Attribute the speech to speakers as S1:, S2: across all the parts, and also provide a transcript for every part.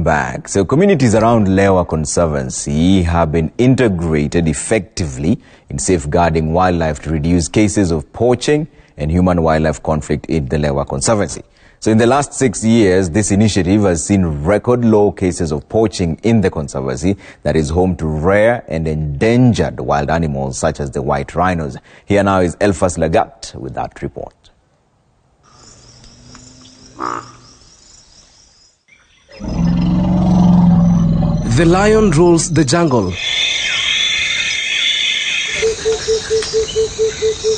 S1: Back. So communities around Lewa Conservancy have been integrated effectively in safeguarding wildlife to reduce cases of poaching and human-wildlife conflict in the Lewa Conservancy. So in the last 6 years, this initiative has seen record low cases of poaching in the Conservancy that is home to rare and endangered wild animals such as the white rhinos. Here now is Elfas Lagat with that report.
S2: The lion rules the jungle.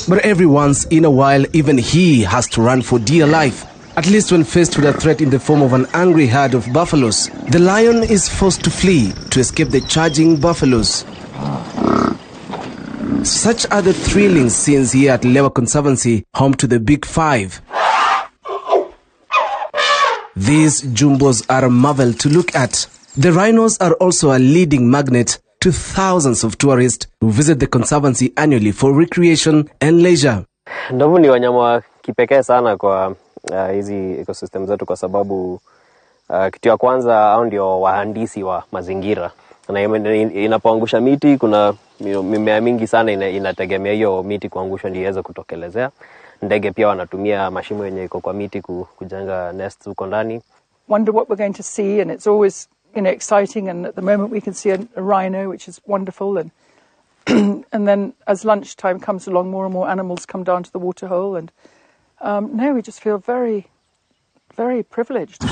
S2: But every once in a while, even he has to run for dear life. At least when faced with a threat in the form of an angry herd of buffaloes, the lion is forced to flee to escape the charging buffaloes. Such are the thrilling scenes here at Lewa Conservancy, home to the Big Five. These jumbos are a marvel to look at. The rhinos are also a leading magnet to thousands of tourists who visit the Conservancy annually for recreation and leisure.
S3: Ndovu ni wanyama wa kipekee sana kwa hizi ecosystem zetu kwa sababu kitu ya kwanza hao ndio wahandisi wa mazingira. Na inapoangusha miti kuna mimea mingi sana inategemea hiyo miti kuangushwa ndio iweze kutokelezea. Ndege pia wanatumia mashimo yenye iko kwa miti kujenga nests huko ndani.
S4: Wonder what we're going to see, and it's always exciting, and at the moment we can see a rhino, which is wonderful, and and then as lunchtime comes along, more and more animals come down to the waterhole, and now we just feel very, very privileged.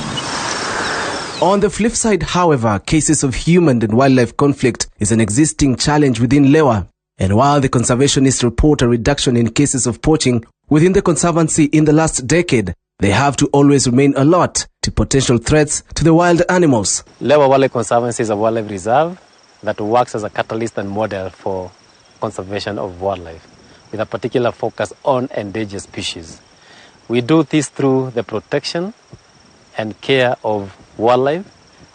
S2: On the flip side, however, cases of human and wildlife conflict is an existing challenge within Lewa. And while the conservationists report a reduction in cases of poaching within the Conservancy in the last decade, they have to always remain alert to potential threats to the wild animals.
S5: Lewa Wildlife Conservancy is a wildlife reserve that works as a catalyst and model for conservation of wildlife, with a particular focus on endangered species. We do this through the protection and care of wildlife,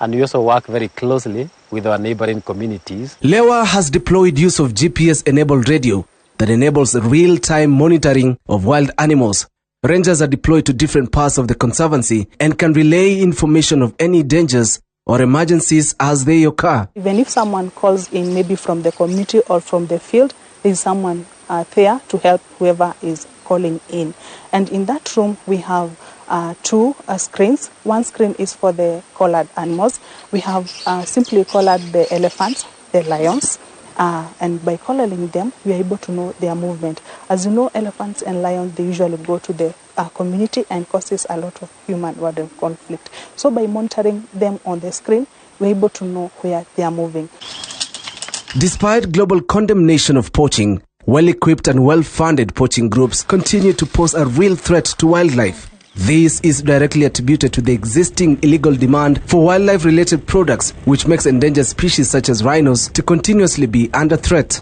S5: and we also work very closely with our neighboring communities.
S2: Lewa has deployed use of GPS-enabled radio that enables real-time monitoring of wild animals. Rangers are deployed to different parts of the Conservancy and can relay information of any dangers or emergencies as they occur.
S6: Even if someone calls in, maybe from the community or from the field, there is someone there to help whoever is calling in. And in that room, we have two screens. One screen is for the collared animals. We have simply collared the elephants, the lions, and by collaring them, we are able to know their movement. As you know, elephants and lions, they usually go to the community and causes a lot of human-wildlife conflict. So by monitoring them on the screen, we're able to know where they are moving.
S2: Despite global condemnation of poaching, well-equipped and well-funded poaching groups continue to pose a real threat to wildlife. This is directly attributed to the existing illegal demand for wildlife-related products, which makes endangered species such as rhinos to continuously be under threat.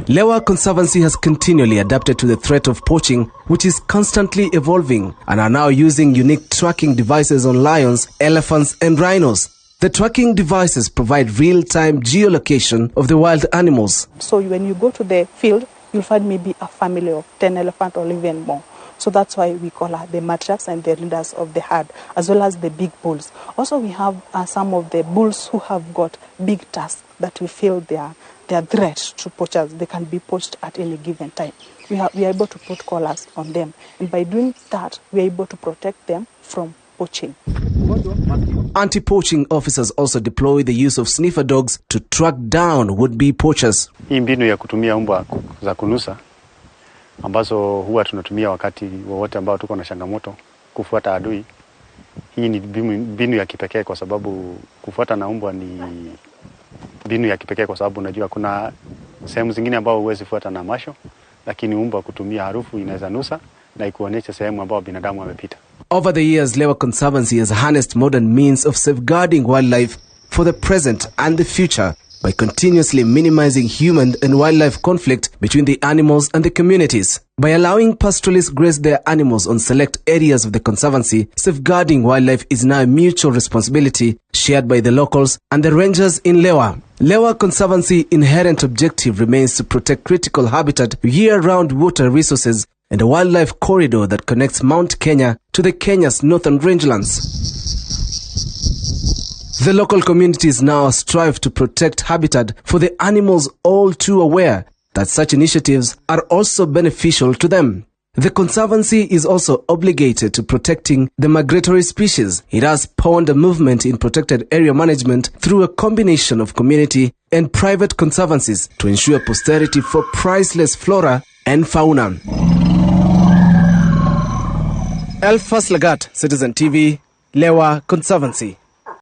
S2: Lewa Conservancy has continually adapted to the threat of poaching, which is constantly evolving, and are now using unique tracking devices on lions, elephants, and rhinos. The tracking devices provide real-time geolocation of the wild animals.
S6: So when you go to the field, you'll find maybe a family of 10 elephants or even more. So that's why we call her the matriarchs and the leaders of the herd, as well as the big bulls. Also, we have some of the bulls who have got big tusks that we feel they are threat to poachers. They can be poached at any given time. We are able to put collars on them. And by doing that, we are able to protect them from poaching.
S2: Anti-poaching officers also deploy the use of sniffer dogs to track down would-be poachers.
S7: Hii mbinu ya kutumia mbwa za kunusa ambazo huwa tunatumia wakati wowote ambao tuko na changamoto kufuata adui. Hii ni mbinu ya kipekee kwa sababu kufuata na mbwa ni mbinu ya kipekee kwa sababu unajua kuna sehemu zingine ambao huwezi fuata na macho, lakini mbwa kutumia harufu inaweza nusa na ikuonyesha sehemu ambao binadamu amepita.
S2: Over the years, Lewa Conservancy has harnessed modern means of safeguarding wildlife for the present and the future by continuously minimizing human and wildlife conflict between the animals and the communities. By allowing pastoralists graze their animals on select areas of the Conservancy, safeguarding wildlife is now a mutual responsibility shared by the locals and the rangers in Lewa. Lewa Conservancy inherent objective remains to protect critical habitat, year-round water resources, and a wildlife corridor that connects Mount Kenya to the Kenya's northern rangelands. The local communities now strive to protect habitat for the animals, all too aware that such initiatives are also beneficial to them. The Conservancy is also obligated to protecting the migratory species. It has spawned a movement in protected area management through a combination of community and private conservancies to ensure posterity for priceless flora and fauna. Elfas Lagat, Citizen TV, Lewa Conservancy.